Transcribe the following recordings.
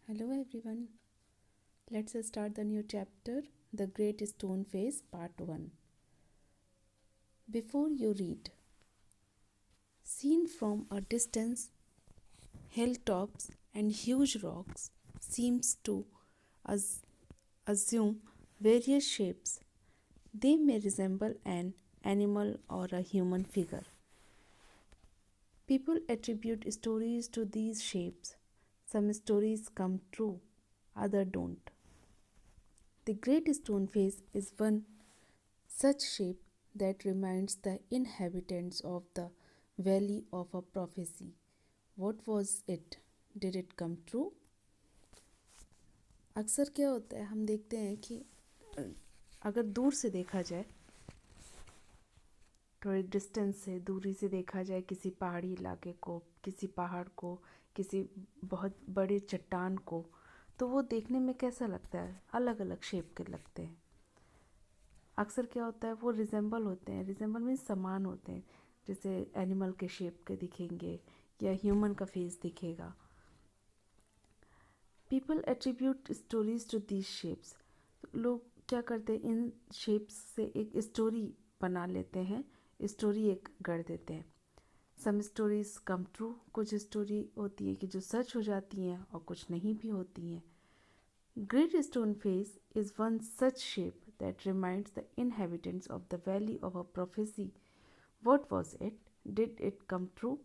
Hello everyone. Let's start the new chapter, The Great Stone Face, Part 1. Before you read, seen from a distance, hilltops and huge rocks seems to as- assume various shapes. They may resemble an animal or a human figure. People attribute stories to these shapes. Some stories come true, others don't. The Great Stone Face is one such shape that reminds the inhabitants of the valley of a prophecy. What was it? Did it come true? अक्सर क्या होता है, हम देखते हैं कि अगर दूर से देखा जाए, थोड़ी डिस्टेंस से दूरी से देखा जाए किसी पहाड़ी इलाके को, किसी पहाड़ को, किसी बहुत बड़े चट्टान को, तो वो देखने में कैसा लगता है? अलग अलग शेप के लगते हैं. अक्सर क्या होता है, वो रिजेंबल होते हैं. रिजेंबल मीन्स समान होते हैं. जैसे एनिमल के शेप के दिखेंगे या ह्यूमन का फेस दिखेगा. People attribute stories to these shapes. लोग क्या करते हैं, इन शेप्स से एक स्टोरी बना लेते हैं, स्टोरी एक गढ़ देते हैं. Some stories come true. कुछ स्टोरी होती है कि जो सच हो जाती हैं और कुछ नहीं भी होती हैं. Great Stone Face is one such shape that reminds the inhabitants of the Valley of a Prophecy. What was it? Did it come true?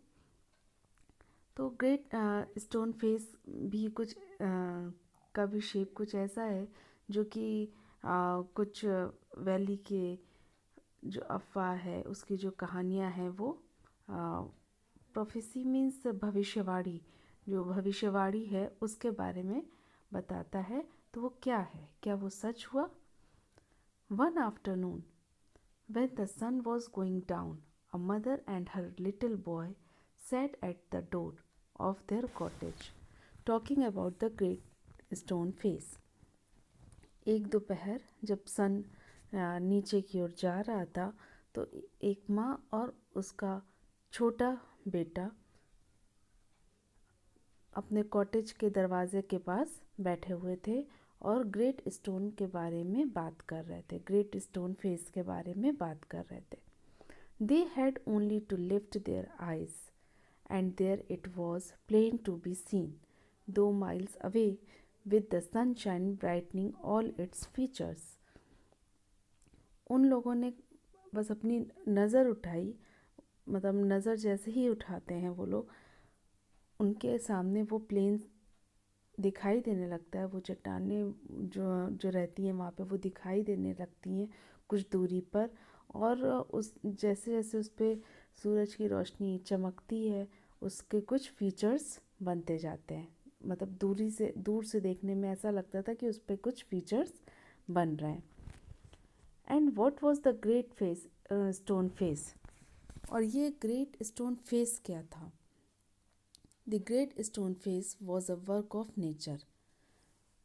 तो ग्रेट स्टोन फेस भी कुछ का भी शेप कुछ ऐसा है जो कि कुछ वैली के जो अफवाह है, उसकी जो कहानियाँ हैं, वो प्रोफेसी मीन्स भविष्यवाणी, जो भविष्यवाणी है उसके बारे में बताता है. तो वो क्या है, क्या वो सच हुआ? One afternoon, when the sun was going down, a mother and her little boy sat at the door of their cottage, talking about the great stone face. एक दोपहर जब सन नीचे की ओर जा रहा था, तो एक माँ और उसका छोटा बेटा अपने कॉटेज के दरवाजे के पास बैठे हुए थे और ग्रेट स्टोन के बारे में बात कर रहे थे. ग्रेट स्टोन फेस के बारे में बात कर रहे थे. They had only to lift their eyes, and there it was, plain to be seen, though miles away, with the sunshine brightening all its features. उन लोगों ने बस अपनी नज़र उठाई, मतलब नज़र जैसे ही उठाते हैं वो लोग, उनके सामने वो प्लेन दिखाई देने लगता है. वो चट्टानें जो जो रहती हैं वहाँ पे वो दिखाई देने लगती हैं कुछ दूरी पर. और उस जैसे जैसे उस पर सूरज की रोशनी चमकती है, उसके कुछ फीचर्स बनते जाते हैं. मतलब दूर से देखने में ऐसा लगता था कि उस पर कुछ फीचर्स बन रहे हैं. And what was the great face stone face. और ये ग्रेट स्टोन फेस क्या था? The great stone face was a work of nature.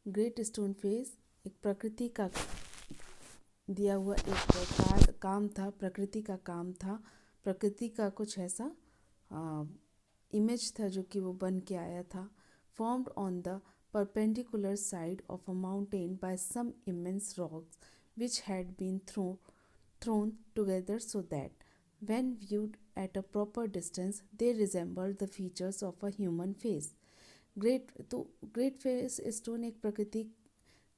Great stone face एक प्रकृति का दिया हुआ एक काम था, प्रकृति का काम था, प्रकृति का कुछ ऐसा इमेज था जो कि वो बन के आया था. Formed on the perpendicular side of a mountain by some immense rocks which had been thrown together so that when viewed at a proper distance they resembled the features of a human face. Great face stone एक प्रकृति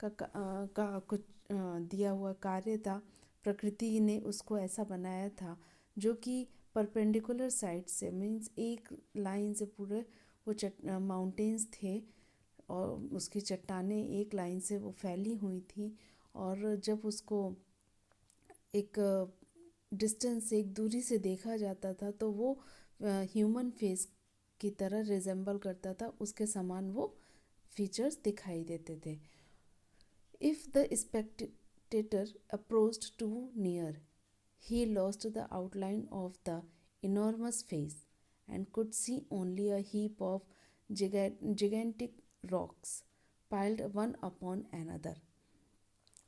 का कुछ दिया हुआ कार्य था. प्रकृति ने उसको ऐसा बनाया था जो कि परपेंडिकुलर साइड से, मीन्स एक लाइन से पूरे वो माउंटेन्स थे और उसकी चट्टानें एक लाइन से वो फैली हुई थी. और जब उसको एक डिस्टेंस से, एक दूरी से देखा जाता था, तो वो ह्यूमन फेस की तरह रिजेंबल करता था, उसके समान वो फीचर्स दिखाई देते थे. If the spectator approached too near, he lost the outline of the enormous face and could see only a heap of gigantic rocks piled one upon another.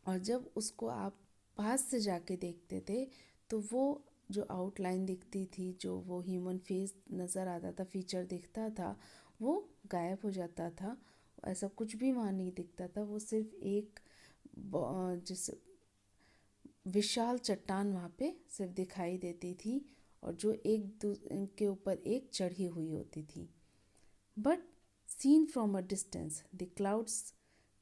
और जब उसको आप पास से जाके देखते थे तो वो जो आउटलाइन दिखती थी, जो वो ह्यूमन फेस नज़र आता था, फीचर दिखता था, वो गायब हो जाता था. ऐसा कुछ भी वहाँ नहीं दिखता था। वो सिर्फ एक जिस विशाल चट्टान वहाँ पे सिर्फ दिखाई देती थी, और जो एक के ऊपर एक चढ़ी हुई होती थी। But seen from a distance, the clouds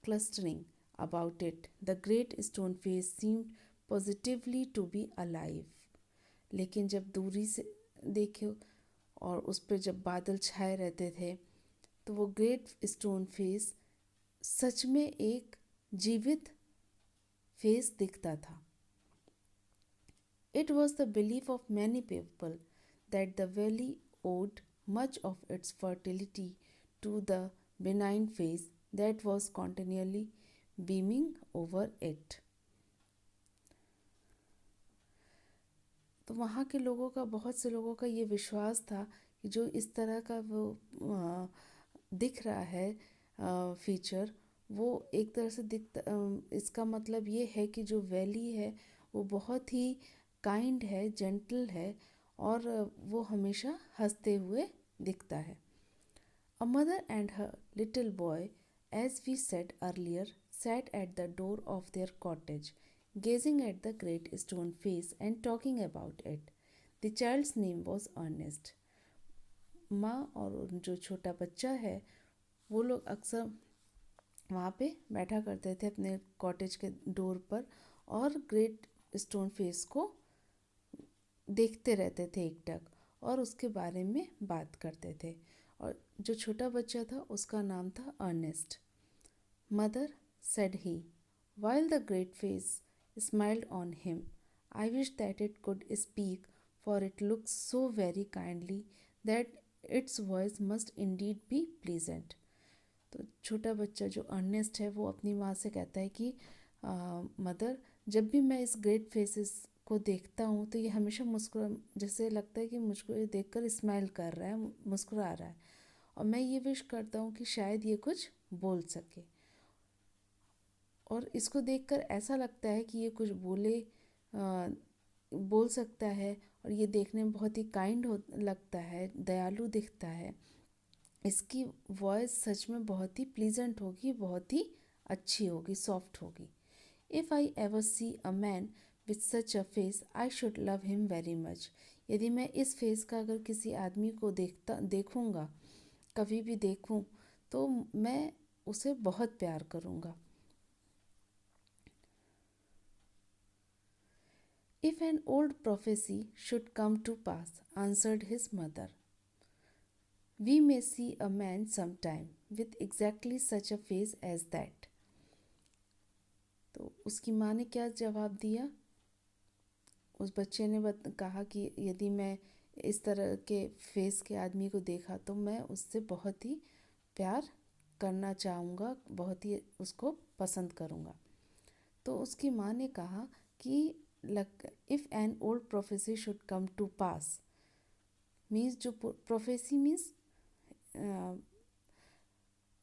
clustering about it, the great stone face seemed positively to be alive. लेकिन जब दूरी से देखे और उस पर जब बादल छाए रहते थे, तो वो ग्रेट स्टोन फेस सच में एक जीवित फेस दिखता था। It was the belief of many people that the valley owed much of its fertility to the benign face that was continually beaming over it. तो वहाँ के लोगों का, बहुत से लोगों का ये विश्वास था कि जो इस तरह का वो दिख रहा है फीचर, वो एक तरह से इसका मतलब ये है कि जो वैली है वो बहुत ही काइंड है, जेंटल है, और वो हमेशा हंसते हुए दिखता है। A mother and her little boy, as we said earlier, sat at the door of their cottage, gazing at the great stone face and talking about it. The child's name was Ernest. माँ और जो छोटा बच्चा है वो लोग अक्सर वहाँ पे बैठा करते थे अपने कॉटेज के डोर पर, और ग्रेट स्टोन फेस को देखते रहते थे एकटक, और उसके बारे में बात करते थे। और जो छोटा बच्चा था उसका नाम था Ernest. Mother said he, while the great face smiled on him, I wish that it could speak, for it looks so very kindly that its voice must indeed be pleasant. तो छोटा बच्चा जो अर्नेस्ट है वो अपनी माँ से कहता है कि मदर, जब भी मैं इस ग्रेट फेसेस को देखता हूँ तो ये हमेशा मुस्कुरा, जैसे लगता है कि मुझको ये देखकर स्माइल कर रहा है, मुस्कुरा रहा है, और मैं ये विश करता हूँ कि शायद ये कुछ बोल सके। और इसको देखकर ऐसा लगता है कि ये कुछ बोल सकता है, और ये देखने में बहुत ही काइंड लगता है, दयालु दिखता है। इसकी वॉइस सच में बहुत ही प्लीजेंट होगी, बहुत ही अच्छी होगी, सॉफ्ट होगी। If I ever see a man with such a face I should love him very much. यदि मैं इस फेस का अगर किसी आदमी को देखूँगा, कभी भी देखूँ, तो मैं उसे बहुत प्यार करूँगा। If an old prophecy should come to pass, answered his mother, we may see a man sometime with exactly such a face as that. तो उसकी माँ ने क्या जवाब दिया? उस बच्चे ने कहा कि यदि मैं इस तरह के फेस के आदमी को देखा तो मैं उससे बहुत ही प्यार करना चाहूँगा, बहुत ही उसको पसंद करूँगा। तो उसकी माँ ने कहा कि if an old prophecy should come to pass, means जो प्रोफेसी मीन्स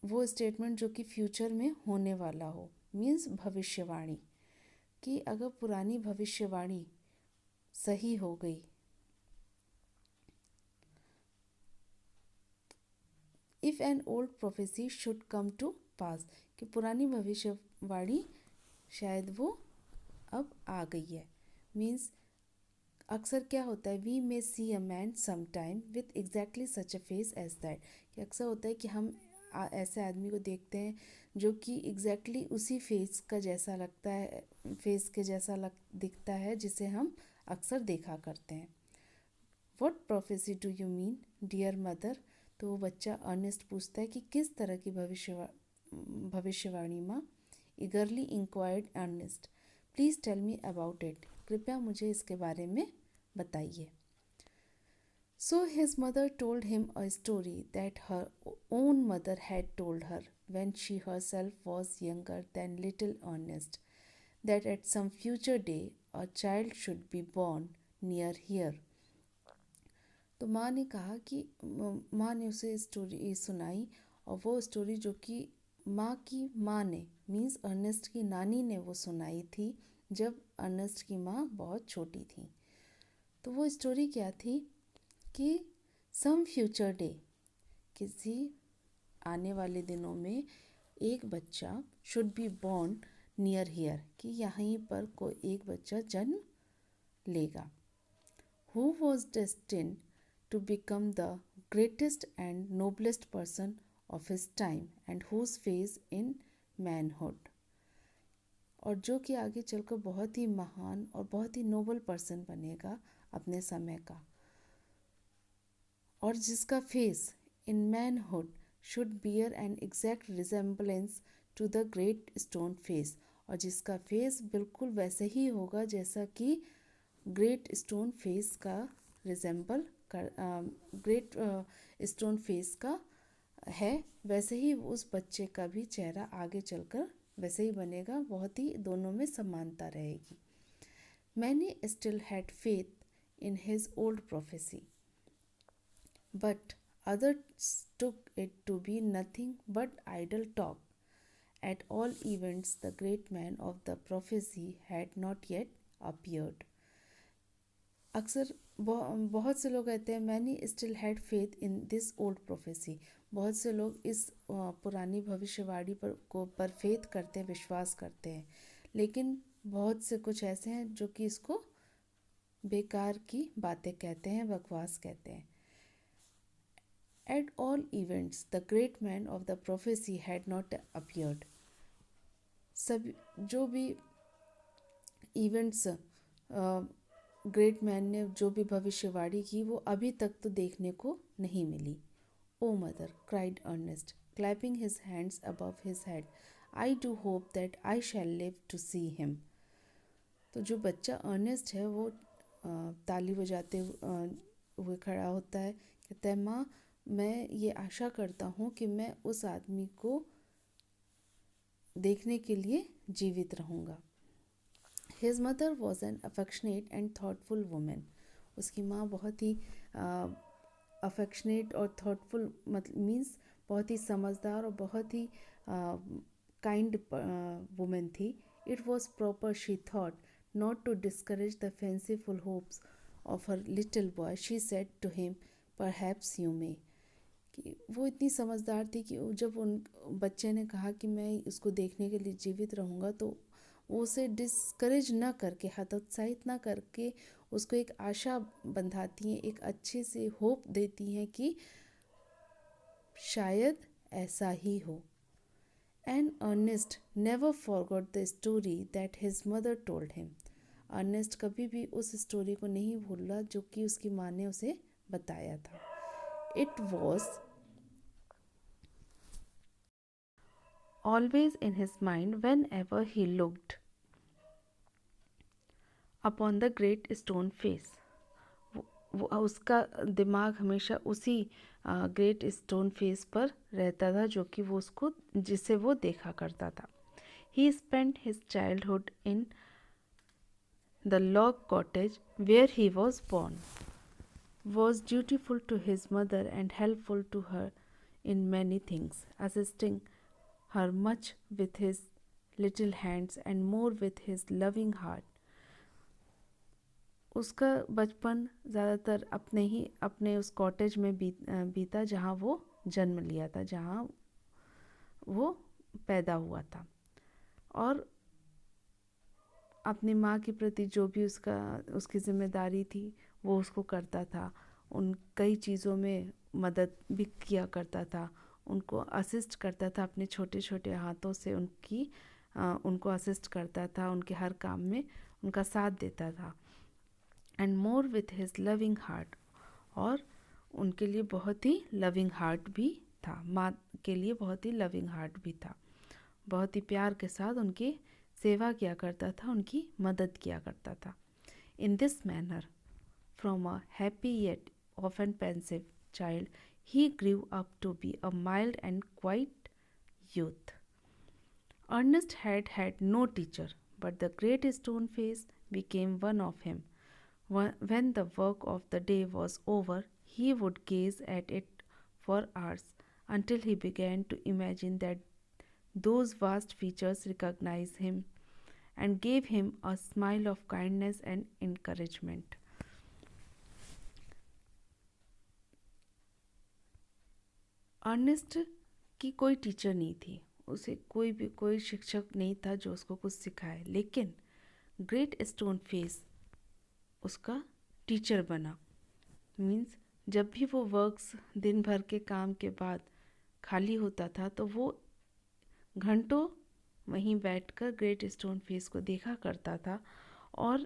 वो स्टेटमेंट जो कि फ्यूचर में होने वाला हो, मीन्स भविष्यवाणी, कि अगर पुरानी भविष्यवाणी सही हो गई, if an old prophecy should come to pass, कि पुरानी भविष्यवाणी शायद वो अब आ गई है। मीन्स अक्सर क्या होता है, we may see a man some time with exactly such a face as that, कि अक्सर होता है कि हम ऐसे आदमी को देखते हैं जो कि एग्जैक्टली उसी फेस का जैसा लगता है, फेस के जैसा दिखता है जिसे हम अक्सर देखा करते हैं। What prophecy do you mean dear mother? तो वो बच्चा अर्नेस्ट पूछता है कि किस तरह की भविष्यवाणी माँ? Eagerly inquired Ernest, please tell me about it, कृपया मुझे इसके बारे में बताइए। So his mother told him a story that her own mother had told her when she herself was younger than little Ernest, that at some future day a child should be born near here. तो माँ ने कहा कि माँ ने उसे story सुनाई, और वो स्टोरी जो कि माँ की माँ ने, मीन्स अर्नेस्ट की नानी ने वो सुनाई थी जब अर्नेस्ट की माँ बहुत छोटी थी। तो वो स्टोरी क्या थी कि सम फ्यूचर डे, किसी आने वाले दिनों में एक बच्चा should be born near here, कि यहीं पर कोई एक बच्चा जन्म लेगा। Who was destined to become the greatest and noblest person of his time and whose face in manhood, और जो कि आगे चलकर बहुत ही महान और बहुत ही नोबल पर्सन बनेगा अपने समय का, और जिसका face in manhood should bear an exact resemblance to the great stone face, और जिसका फेस बिल्कुल वैसे ही होगा जैसा कि ग्रेट स्टोन फेस का रिजेंबल कर ग्रेट स्टोन फेस का है, वैसे ही उस बच्चे का भी चेहरा आगे चलकर वैसे ही बनेगा, बहुत ही दोनों में समानता रहेगी। Many still had faith in his old prophecy, but others took it to be nothing but idle talk. At all events, the great man of the prophecy had not yet appeared. अक्सर बहुत से लोग कहते हैं many still had faith in this old prophecy, बहुत से लोग इस पुरानी भविष्यवाणी पर फेथ करते हैं, विश्वास करते हैं, लेकिन बहुत से कुछ ऐसे हैं जो कि इसको बेकार की बातें कहते हैं, बकवास कहते हैं। At all events the great man of the prophecy had not appeared, सब जो भी इवेंट्स ग्रेट मैन ने जो भी भविष्यवाणी की वो अभी तक तो देखने को नहीं मिली। Oh mother, cried earnest, clapping his hands above his head, I do hope that I shall live to see him. तो जो बच्चा अर्नेस्ट है वो ताली बजाते हुए खड़ा होता है, कहता है माँ मैं ये आशा करता हूँ कि मैं उस आदमी को देखने के लिए जीवित रहूँगा। His mother was an affectionate and thoughtful woman. उसकी माँ बहुत ही affectionate और thoughtful मीन्स बहुत ही समझदार और बहुत ही kind woman थी. It was proper, she thought, not to discourage the fanciful hopes of her little boy. She said to him, "Perhaps you may." कि वो इतनी समझदार थी कि जब उन बच्चे ने कहा कि मैं उसको देखने के लिए जीवित रहूँगा, तो वो उसे डिस्करेज ना करके, हतोत्साहित ना करके उसको एक आशा बंधाती हैं, एक अच्छे से होप देती हैं कि शायद ऐसा ही हो। And Ernest never forgot the story that his mother told him. Ernest कभी भी उस स्टोरी को नहीं भूला जो कि उसकी माँ ने उसे बताया था। It was always in his mind whenever he looked upon the great stone face. उसका दिमाग हमेशा उसी ग्रेट स्टोन फेस पर रहता था जो कि वो उसको जिसे वो देखा करता था। He spent his childhood in the log cottage where he was born, was dutiful to his mother and helpful to her in many things, assisting her much with his little hands and more with his loving heart. उसका बचपन ज़्यादातर अपने उस cottage में बीता जहाँ वो जन्म लिया था, जहाँ वो पैदा हुआ था, और अपनी माँ के प्रति जो भी उसकी जिम्मेदारी थी वो उसको करता था। उन कई चीज़ों में मदद भी किया करता था, उनको असिस्ट करता था, अपने छोटे छोटे हाथों से उनको असिस्ट करता था, उनके हर काम में उनका साथ देता था। And more with his loving heart, और उनके लिए बहुत ही लविंग हार्ट भी था, माँ के लिए बहुत ही लविंग हार्ट भी था, बहुत ही प्यार के साथ उनकी सेवा किया करता था, उनकी मदद किया करता था। In this manner, from a happy yet often pensive child, he grew up to be a mild and quiet youth. Ernest had had no teacher, but the great stone face became one of him. When the work of the day was over, he would gaze at it for hours until he began to imagine that those vast features recognized him and gave him a smile of kindness and encouragement. Ernest कि कोई teacher नहीं थी, उसे कोई शिक्षक नहीं था जो उसको कुछ सिखाए, लेकिन ग्रेट स्टोन फेस उसका टीचर बना। मीन्स जब भी वो वर्क्स दिन भर के काम के बाद खाली होता था तो वो घंटों वहीं बैठकर ग्रेट स्टोन फेस को देखा करता था और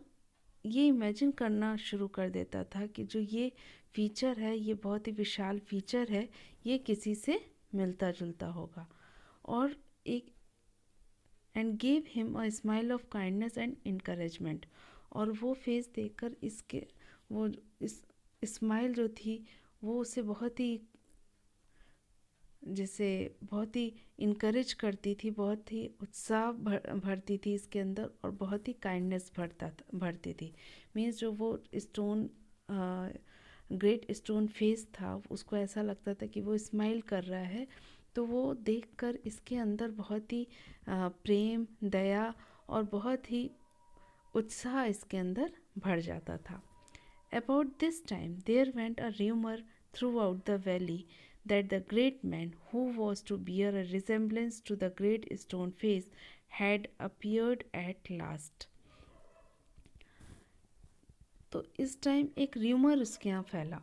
ये इमेजिन करना शुरू कर देता था कि जो ये फीचर है, ये बहुत ही विशाल फीचर है, ये किसी से मिलता जुलता होगा। और एक and gave him a smile of kindness and encouragement. और वो फेस देखकर इसके वो इस स्माइल जो थी वो उसे बहुत ही जैसे बहुत ही इनकरेज करती थी, बहुत ही उत्साह भरती थी इसके अंदर और बहुत ही काइंडनेस भरती थी। मीन्स जो वो स्टोन ग्रेट स्टोन फेस था उसको ऐसा लगता था कि वो स्माइल कर रहा है, तो वो देखकर इसके अंदर बहुत ही प्रेम, दया और बहुत ही उत्साह इसके अंदर भर जाता था। About this time, there went a rumor throughout the valley that the great man who was to bear a resemblance to the great stone face had appeared at last. तो इस टाइम एक र्यूमर उसके यहाँ फैला।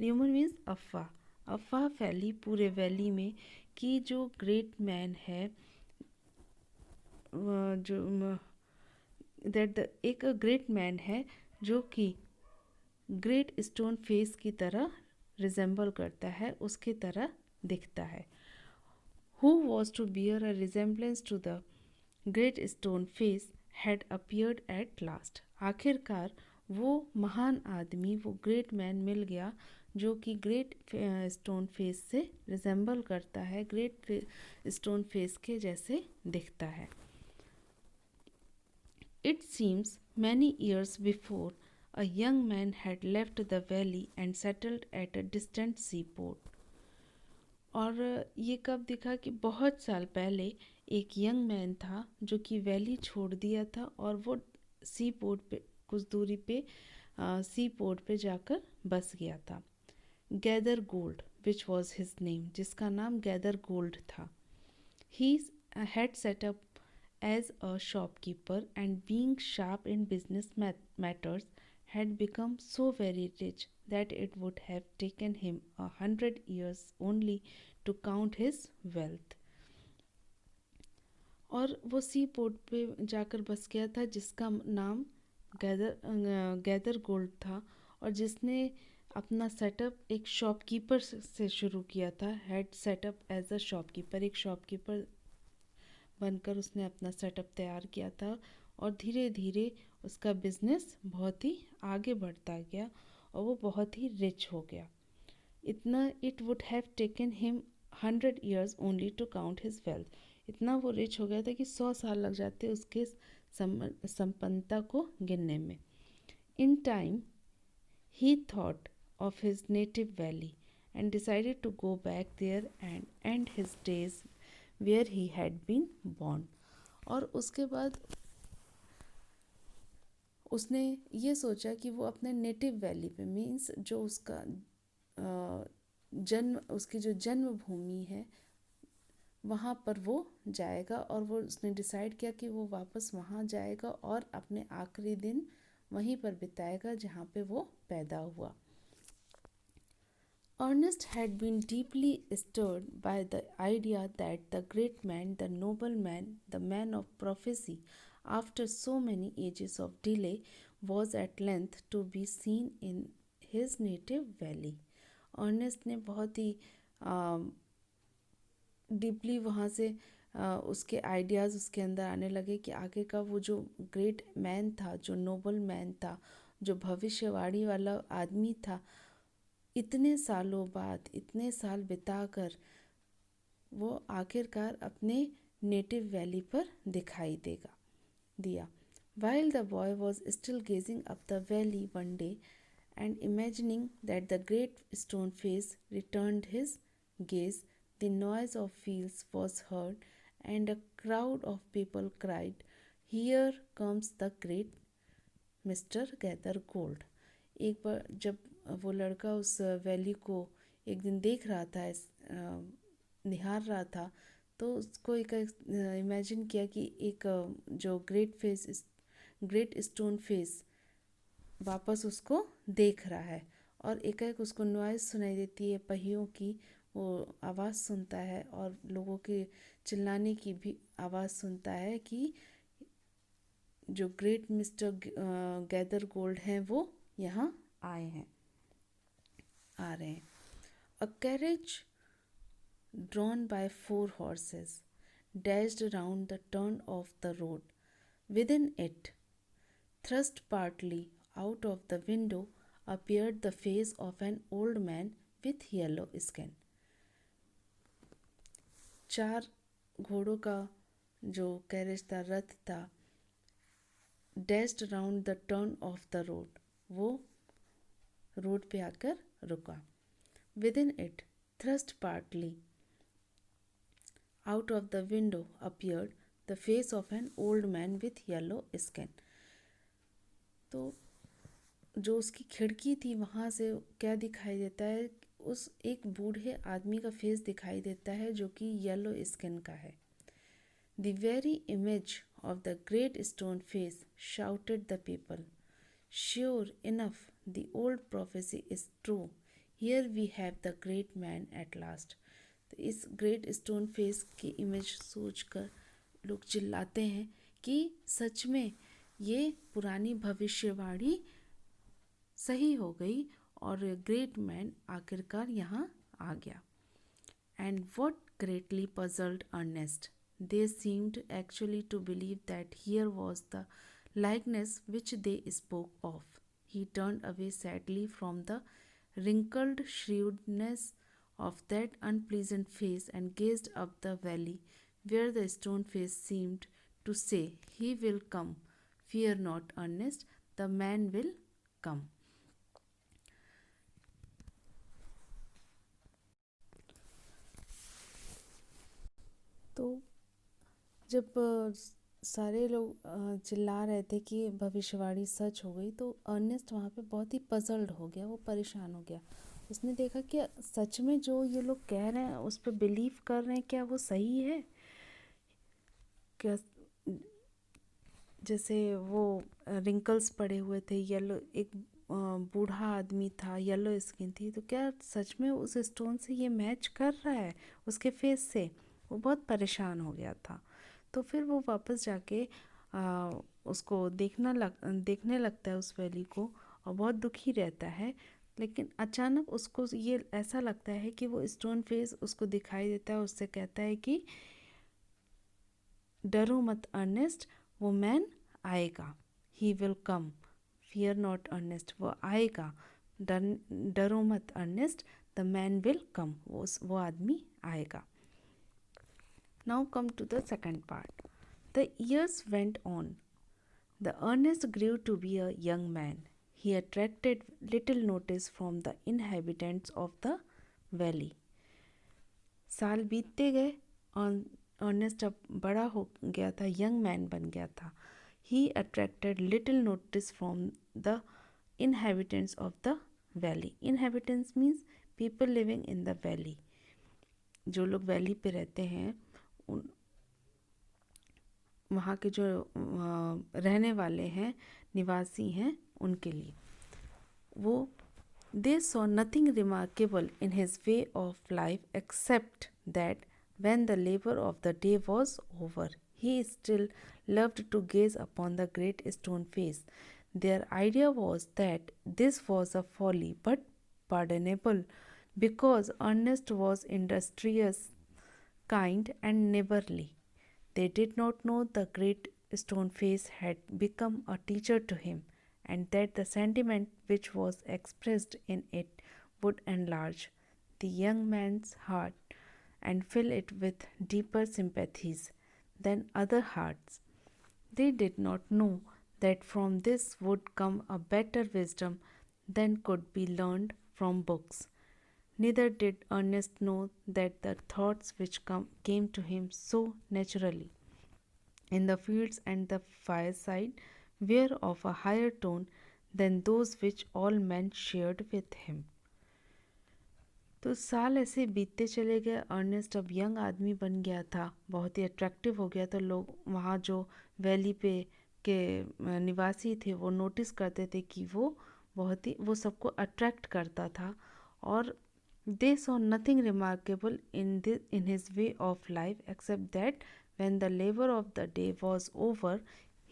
Rumour means अफवाह। अफवाह फैली पूरे वैली में कि जो ग्रेट मैन है जो एक ग्रेट मैन है जो कि ग्रेट स्टोन फेस की तरह रिजेंबल करता है, उसकी तरह दिखता है। Who was to bear a resemblance to the great stone face had appeared at last. आखिरकार वो महान आदमी, वो ग्रेट मैन मिल गया जो कि ग्रेट स्टोन फेस से रिजेंबल करता है, ग्रेट स्टोन फेस के जैसे दिखता है। It seems many years before, a young man had left the valley and settled at a distant seaport. और ये कब दिखा कि बहुत साल पहले एक यंग मैन था जो कि वैली छोड़ दिया था और वो सी पोर्ट पे कुछ दूरी पे सी पोर्ट पे जाकर बस गया था। Gather gold which was his name, जिसका नाम गैदर गोल्ड था। He had set up as a shopkeeper and being sharp in business matters had become so very rich that it would have taken him 100 years only to count his wealth. और वो सी port पे जाकर बस गया था जिसका नाम gather gold था और जिसने अपना सेटअप एक शॉपकीपर से शुरू किया था। Had set up as a shopkeeper, एक शॉपकीपर बनकर उसने अपना सेटअप तैयार किया था और धीरे धीरे उसका बिजनेस बहुत ही आगे बढ़ता गया और वो बहुत ही रिच हो गया। इतना it would have taken him 100 years only to count his wealth. इतना वो रिच हो गया था कि 100 साल लग जाते उसके संपन्नता को गिनने में। In time he thought of his native valley and decided to go back there and end his days where he had been born. और उसके बाद उसने ये सोचा कि वो अपने नेटिव वैली पे, मीन्स जो उसका उसकी जो जन्मभूमि है वहाँ पर वो जाएगा और वो उसने डिसाइड किया कि वो वापस वहाँ जाएगा और अपने आखिरी दिन वहीं पर बिताएगा जहाँ पे वो पैदा हुआ। Ernest had been deeply stirred by the idea that the great man, the noble man, the man of prophecy, after so many ages of delay, was at length to be seen in his native valley. Ernest ने बहुत ही deeply वहाँ से उसके ideas उसके अंदर आने लगे कि आगे का वो जो ग्रेट मैन था, जो नोबल मैन था, जो भविष्यवाणी वाला आदमी था, इतने सालों बाद, इतने साल बिताकर वो आखिरकार अपने नेटिव वैली पर दिखाई दिया। While the boy was still gazing up the valley one day and imagining that the great stone face returned his gaze, the noise of wheels was heard and a crowd of people cried, "Here comes the great Mr. Gather Gold." एक बार जब वो लड़का उस valley को एक दिन देख रहा था निहार रहा था, तो उसको एक इमेजिन किया कि एक जो ग्रेट स्टोन फेस वापस उसको देख रहा है। और एकाएक उसको नॉइज़ सुनाई देती है पहियों की, वो आवाज़ सुनता है और लोगों के चिल्लाने की भी आवाज़ सुनता है कि जो ग्रेट मिस्टर गैदर गोल्ड हैं वो यहाँ आ रहे हैं। अ carriage drawn by 4 horses, dashed round the turn of the road. Within it, thrust partly out of the window, appeared the face of an old man with yellow skin. 4 घोड़ों का जो carriage था, रथ था, dashed round the turn off the road, वो road पे आकर रुका। With in it, thrust partly out of the window appeared the face of an old man with yellow skin. तो जो उसकी खिड़की थी वहाँ से क्या दिखाई देता है, उस एक बूढ़े आदमी का फेस दिखाई देता है जो कि येलो स्किन का है। The very image of the great stone face, shouted the people. Sure enough, the old prophecy is true. Here we have the great man at last. तो इस ग्रेट स्टोन फेस की image सोचकर लोग चिल्लाते हैं कि सच में ये पुरानी भविष्यवाणी सही हो गई और ग्रेट मैन आखिरकार यहाँ आ गया। And what greatly puzzled Ernest, they seemed actually to believe that here was the likeness which they spoke of. He turned away sadly from the wrinkled shrewdness of that unpleasant face and gazed up the valley where the stone face seemed to say, He will come. Fear not, Ernest, the man will come. तो जब सारे लोग चिल्ला रहे थे कि भविष्यवाणी सच हो गई, तो अर्नेस्ट वहाँ पे बहुत ही पजल्ड हो गया, वो परेशान हो गया। उसने देखा कि सच में जो ये लोग कह रहे हैं उस पर बिलीव कर रहे हैं, क्या वो सही है? क्या जैसे वो रिंकल्स पड़े हुए थे, येलो एक बूढ़ा आदमी था, येलो स्किन थी, तो क्या सच में उस स्टोन से ये मैच कर रहा है उसके फेस से? वो बहुत परेशान हो गया था। तो फिर वो वापस जाके उसको देखने लगता है उस वैली को, और बहुत दुखी रहता है। लेकिन अचानक उसको ये ऐसा लगता है कि वो स्टोन फेस उसको दिखाई देता है, उससे कहता है कि डरो मत अर्नेस्ट, वो मैन आएगा। He will come, fear not Ernest, वो आएगा। डरो मत Ernest, the man will come, वो आदमी आएगा। Now come to the second part. The years went on. The Ernest grew to be a young man. He attracted little notice from the inhabitants of the valley. साल बीतते गए और Ernest अब बड़ा हो गया था, यंग मैन बन गया था। He attracted little notice from the inhabitants of the valley. Inhabitants means people living in the valley. जो लोग वैली पे रहते हैं, वहाँ के जो रहने वाले हैं, निवासी हैं, उनके लिए वो they saw nothing remarkable in his way of life except that when the labor of the day was over, he still loved to gaze upon the great stone face. Their idea was that this was a folly but pardonable because Ernest was industrious, kind, and neighborly. They did not know the great stone face had become a teacher to him, and that the sentiment which was expressed in it would enlarge the young man's heart and fill it with deeper sympathies than other hearts. They did not know that from this would come a better wisdom than could be learned from books. Neither did Ernest know that the thoughts which came to him so naturally in the fields and the fireside were of a higher tone than those which all men shared with him. तो साल ऐसे बीतते चले गए। Ernest अब young आदमी बन गया था, बहुत ही अट्रैक्टिव हो गया था। लोग वहाँ जो वैली पे के निवासी थे वो नोटिस करते थे कि वो सबको अट्रैक्ट करता था। और they saw nothing remarkable in his way of life except that when the labour of the day was over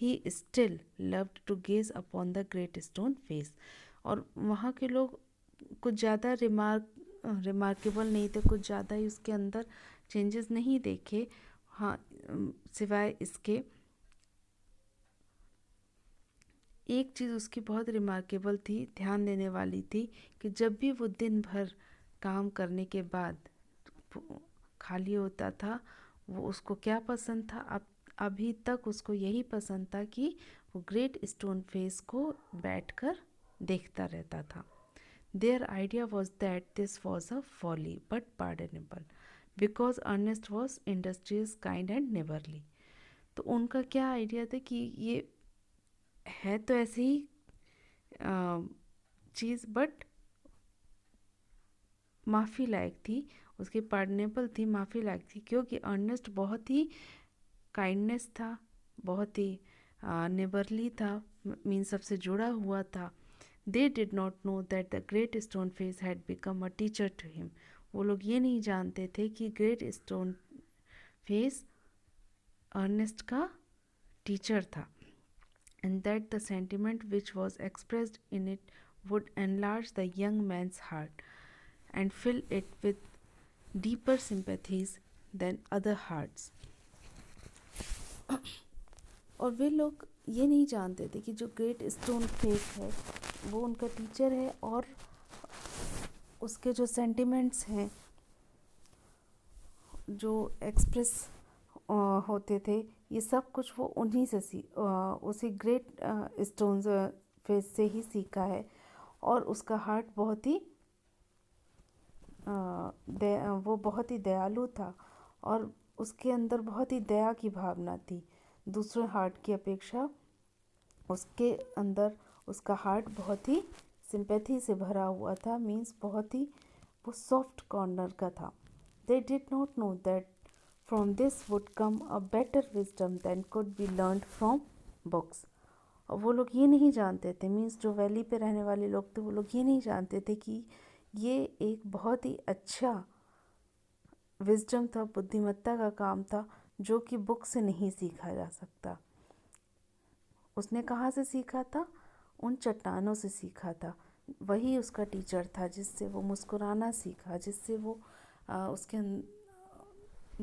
he still loved to gaze upon the great stone face. और वहाँ के लोग कुछ ज़्यादा रिमार्केबल नहीं थे, कुछ ज़्यादा ही उसके अंदर चेंजेस नहीं देखे। हाँ, सिवाय इसके एक चीज़ उसकी बहुत रिमार्केबल थी, ध्यान देने वाली थी, कि जब भी वो दिन भर काम करने के बाद खाली होता था, वो उसको क्या पसंद था, अब अभी तक उसको यही पसंद था कि वो ग्रेट स्टोन फेस को बैठकर देखता रहता था। Their idea was that this was a folly but pardonable because Ernest was industrious, kind and neighborly। तो उनका क्या आइडिया था कि ये है तो ऐसे ही चीज़, बट माफ़ी लायक थी, उसकी पार्डनेबल थी, माफ़ी लायक थी, क्योंकि अर्नेस्ट बहुत ही काइंडनेस था, बहुत ही नेबरली था, मीन सबसे जुड़ा हुआ था। They did not know that the great stone face had become a teacher to him. वो लोग ये नहीं जानते थे कि ग्रेट स्टोन फेस अर्नेस्ट का टीचर था, and that the sentiment which was expressed in it would enlarge the young man's heart and fill it with deeper sympathies than other hearts। और वे लोग ये नहीं जानते थे कि जो ग्रेट स्टोन फेस है वो उनका टीचर है, और उसके जो सेंटिमेंट्स हैं जो एक्सप्रेस होते थे, ये सब कुछ वो उन्हीं से उसी ग्रेट स्टोन फेस से ही सीखा है। और उसका हार्ट बहुत ही वो बहुत ही दयालु था, और उसके अंदर बहुत ही दया की भावना थी दूसरे हार्ट की अपेक्षा। उसके अंदर उसका हार्ट बहुत ही सिंपैथी से भरा हुआ था, मीन्स बहुत ही वो सॉफ्ट कॉर्नर का था। They did not know that from this would come a better wisdom than could be learn from books. और वो लोग ये नहीं जानते थे, मीन्स जो वैली पे रहने वाले लोग थे, वो लोग ये नहीं जानते थे कि ये एक बहुत ही अच्छा विजडम था, बुद्धिमत्ता का काम था, जो कि बुक से नहीं सीखा जा सकता। उसने कहाँ से सीखा था? उन चट्टानों से सीखा था। वही उसका टीचर था, जिससे वो मुस्कुराना सीखा, जिससे वो उसके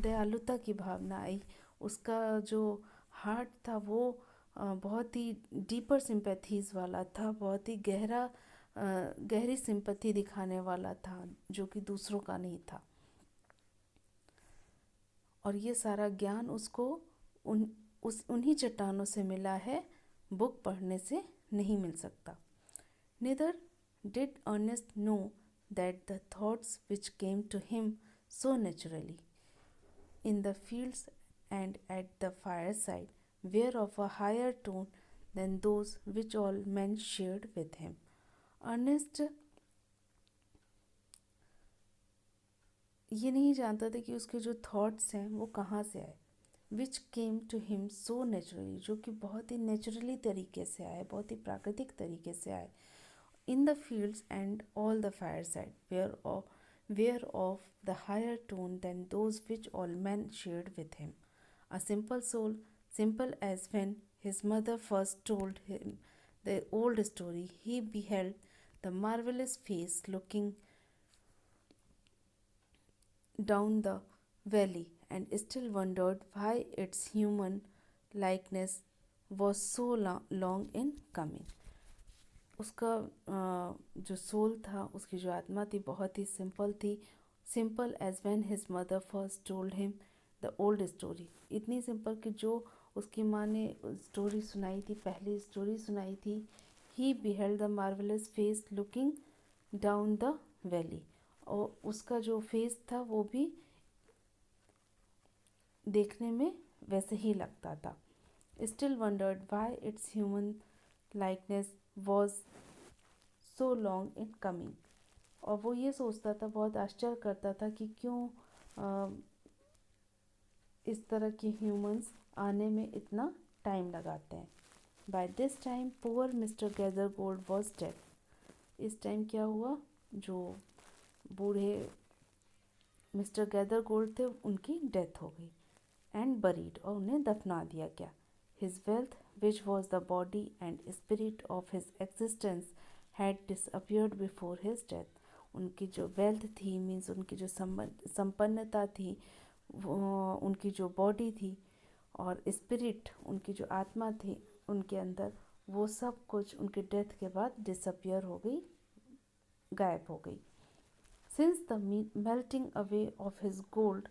दयालुता की भावना आई। उसका जो हार्ट था वो बहुत ही डीपर सिंपैथीज वाला था, बहुत ही गहरी सिंपैथी दिखाने वाला था, जो कि दूसरों का नहीं था। और ये सारा ज्ञान उसको उन्हीं चट्टानों से मिला है, बुक पढ़ने से नहीं मिल सकता। Neither did Ernest know that the thoughts which came to him so naturally in the fields and at the fireside were of a higher tone than those which all men shared with him। Ernest ये नहीं जानता था कि उसके जो thoughts हैं वो कहाँ से आए। Which came to him so naturally, जो कि बहुत ही नेचुरली तरीके से आए, बहुत ही प्राकृतिक तरीके से आए। In the fields and all the fireside were of the higher tone then those which all man shared with him. A simple soul, simple as when his mother first told him the old story, he beheld the marvelous face looking down the valley and still wondered why its human likeness was so long in coming। उसका जो soul था, उसकी जो आत्मा थी, बहुत ही simple थी। Simple as when his mother first told him the old story, इतनी सिंपल कि जो उसकी माँ ने स्टोरी सुनाई थी, पहली स्टोरी सुनाई थी। He beheld the marvellous face looking down the valley, और उसका जो फेस था वो भी देखने में वैसे ही लगता था। Still wandered why it's human likeness was so long in coming. और वो ये सोचता था, बहुत आश्चर्य करता था कि क्यों अ, इस तरह के ह्यूमंस आने में इतना टाइम लगाते हैं। By this time poor mister Gathergold was dead. इस टाइम क्या हुआ, जो बूढ़े मिस्टर गैदरगोल्ड थे उनकी डेथ हो गई। एंड बरीड, और उन्हें दफना दिया गया। His wealth which was the body and spirit of his existence had disappeared before his death. उनकी जो वेल्थ थी, मीन्स उनकी जो संपन्नता थी, उनकी जो बॉडी थी, और स्पिरिट, उनकी जो आत्मा थी उनके अंदर, वो सब कुछ उनके डेथ के बाद डिसअपियर हो गई, गायब हो गई। Since the melting away of his gold,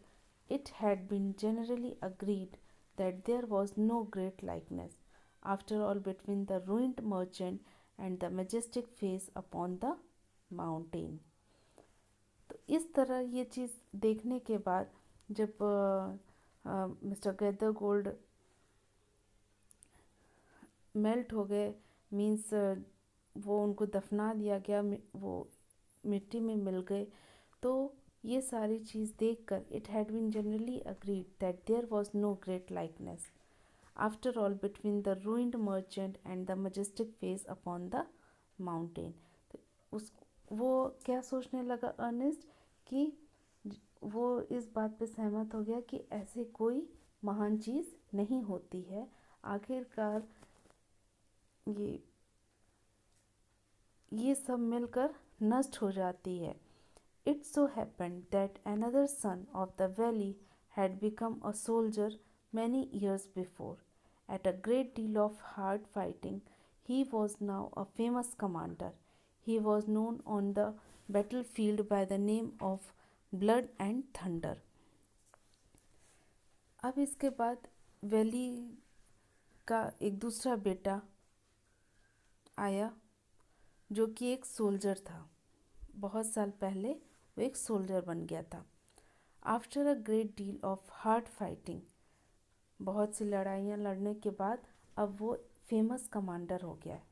it had been generally agreed that there was no great likeness, after all, between the ruined merchant and the majestic face upon the mountain. तो इस तरह ये चीज़ देखने के बाद जब mister gather gold melt हो गए, मीन्स वो उनको दफना दिया गया, वो मिट्टी में मिल गए, तो ये सारी चीज़ देखकर it had been generally agreed that there was no great likeness after all between the ruined merchant and the majestic face upon the mountain. तो उस वो क्या सोचने लगा अर्नेस्ट, कि वो इस बात पे सहमत हो गया कि ऐसे कोई महान चीज़ नहीं होती है, आखिरकार ये सब मिलकर नष्ट हो जाती है। It so happened that another son of the valley had become a soldier many years before. At a great deal of hard fighting, he was now a famous commander. He was known on the battlefield by the name of Blood and Thunder. अब इसके बाद valley का एक दूसरा बेटा आया, जो कि एक सोल्जर था। बहुत साल पहले वो एक सोल्जर बन गया था। After a great deal of hard fighting, बहुत सी लड़ाइयाँ लड़ने के बाद अब वो फेमस कमांडर हो गया है।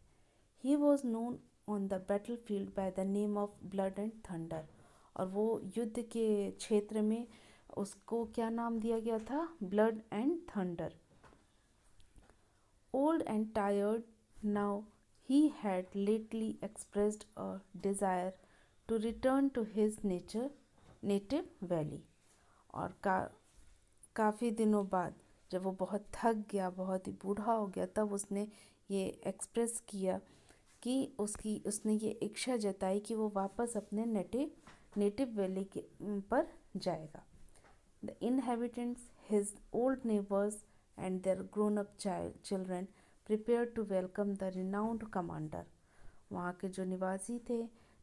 He was known on the battle field by the name of blood and thunder, और वो युद्ध के क्षेत्र में उसको क्या नाम दिया गया था, blood and thunder. Old and tired now, he had lately expressed a desire to return to his native valley। और काफ़ी दिनों बाद जब वो बहुत थक गया, बहुत ही बूढ़ा हो गया, तब उसने ये एक्सप्रेस किया कि उसने ये इच्छा जताई कि वो वापस अपने नेटिव वैली के पर जाएगा। The inhabitants, his old neighbours and their grown up children prepared to welcome the renowned commander। वहाँ के जो निवासी थे,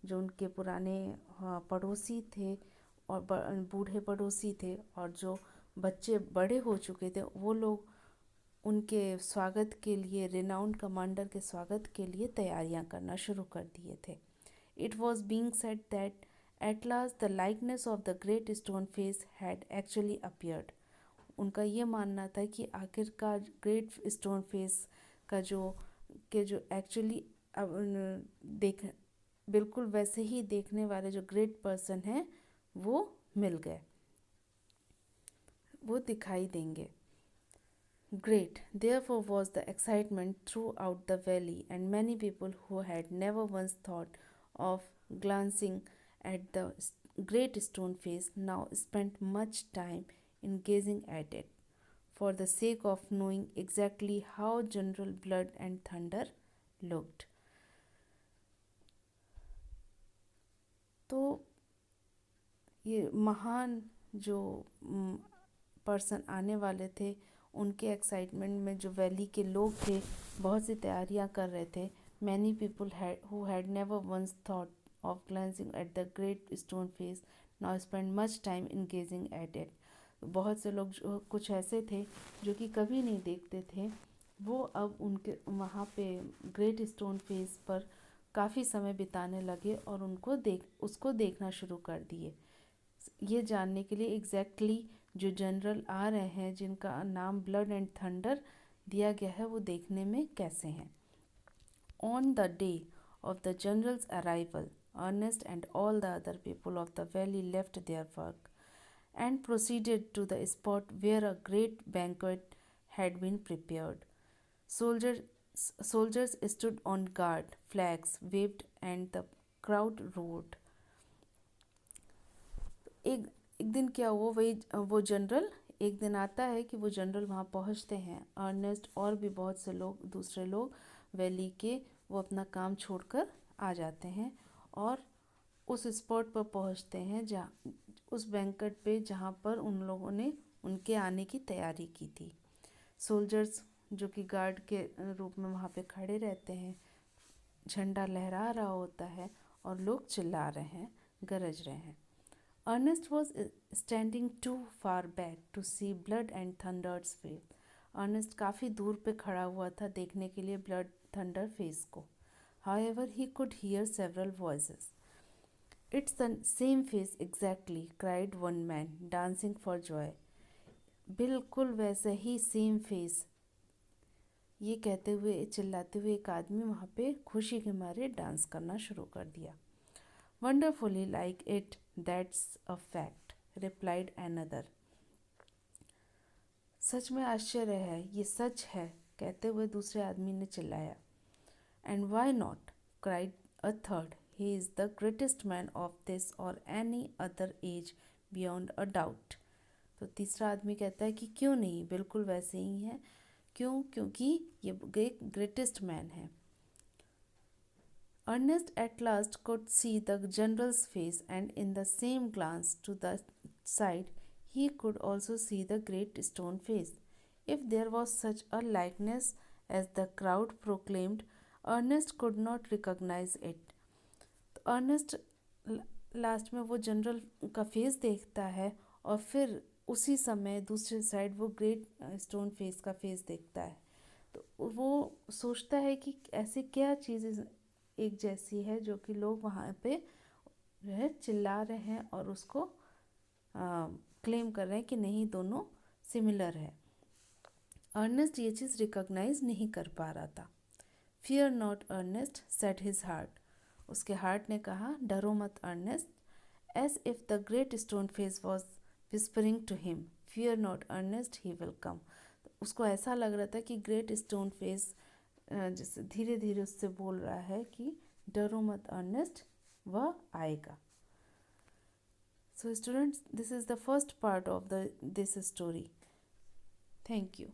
जो उनके पुराने पड़ोसी थे और बूढ़े पड़ोसी थे, और जो बच्चे बड़े हो चुके थे, वो लोग उनके स्वागत के लिए, रिनाउंड कमांडर के स्वागत के लिए तैयारियां करना शुरू कर दिए थे। It was being said that at last the likeness of the great stone face had actually appeared. उनका ये मानना था कि आखिरकार ग्रेट स्टोन फेस का जो एक्चुअली देख बिल्कुल वैसे ही देखने वाले जो ग्रेट पर्सन हैं वो मिल गए, वो दिखाई देंगे। Great, therefore, was the excitement throughout the valley, and many people who had never once thought of glancing at the great stone face now spent much time in gazing at it, for the sake of knowing exactly how General Blood and Thunder looked। तो ये महान जो person आने वाले थे, उनके excitement में जो वैली के लोग थे बहुत सी तैयारियां कर रहे थे। Many people who had never once thought of glancing at the great stone face now spend much time in gazing at it. बहुत से लोग जो कुछ ऐसे थे जो कि कभी नहीं देखते थे, वो अब उनके वहाँ पे ग्रेट स्टोन फेस पर काफ़ी समय बिताने लगे और उसको देखना शुरू कर दिए, ये जानने के लिए एग्जैक्टली जो जनरल आ रहे हैं, जिनका नाम ब्लड एंड थंडर दिया गया है, वो देखने में कैसे हैं। On the day of the general's arrival, Ernest and all the other people of the valley left their work and proceeded to the spot where a great banquet had been prepared. Soldiers, soldiers stood on guard, flags waved, and the crowd roared. एक एक दिन क्या हुआ, वो general, एक दिन आता है कि वो जनरल वहाँ पहुँचते हैं। अर्नेस्ट और भी बहुत से लोग, दूसरे लोग वैली के, वो अपना काम छोड़कर आ जाते हैं और उस स्पॉट पर पहुँचते हैं जहाँ, उस बैंकेट पे जहाँ पर उन लोगों ने उनके आने की तैयारी की थी। सोल्जर्स जो कि गार्ड के रूप में वहाँ पे खड़े रहते हैं, झंडा लहरा रहा होता है और लोग चिल्ला रहे हैं, गरज रहे हैं। Ernest was standing too far back to see blood and thunder's face. Ernest काफ़ी दूर पे खड़ा हुआ था देखने के लिए blood thunder face को. However, he could hear several voices. It's the same face exactly, cried one man, dancing for joy. बिल्कुल वैसे ही सेम फेस, ये कहते हुए, चिल्लाते हुए एक आदमी वहाँ पे खुशी के मारे डांस करना शुरू कर दिया। Wonderfully like it, that's a fact, replied another. सच में आश्चर्य है, ये सच है, कहते हुए दूसरे आदमी ने चिल्लाया। And why not, cried a third. He is the greatest man of this or any other age beyond a doubt. तो तीसरा आदमी कहता है कि क्यों नहीं, बिल्कुल वैसे ही है। क्यों? क्योंकि ये ग्रेटेस्ट मैन है। Ernest at last could see the general's face, and in the same glance to the side, he could also see the great stone face. If there was such a likeness as the crowd proclaimed, Ernest could not recognize it. तो Ernest last में वो general का face देखता है और फिर उसी समय दूसरी साइड वो ग्रेट स्टोन फेस का फेस देखता है। तो वो सोचता है कि ऐसी क्या चीज़ एक जैसी है जो कि लोग वहाँ पे जो है चिल्ला रहे हैं और उसको क्लेम कर रहे हैं कि नहीं, दोनों सिमिलर है। अर्नेस्ट ये चीज़ रिकॉग्नाइज नहीं कर पा रहा था। Fear not Ernest, said his heart, उसके हार्ट ने कहा, डरो मत अर्नेस्ट, as if the great stone face was whispering to him, fear not Ernest, he will come. उसको ऐसा लग रहा था कि ग्रेट स्टोन फेस जैसे धीरे धीरे उससे बोल रहा है कि डरो मत अर्नेस्ट, वह आएगा। So students, this is the first part of this story. Thank you.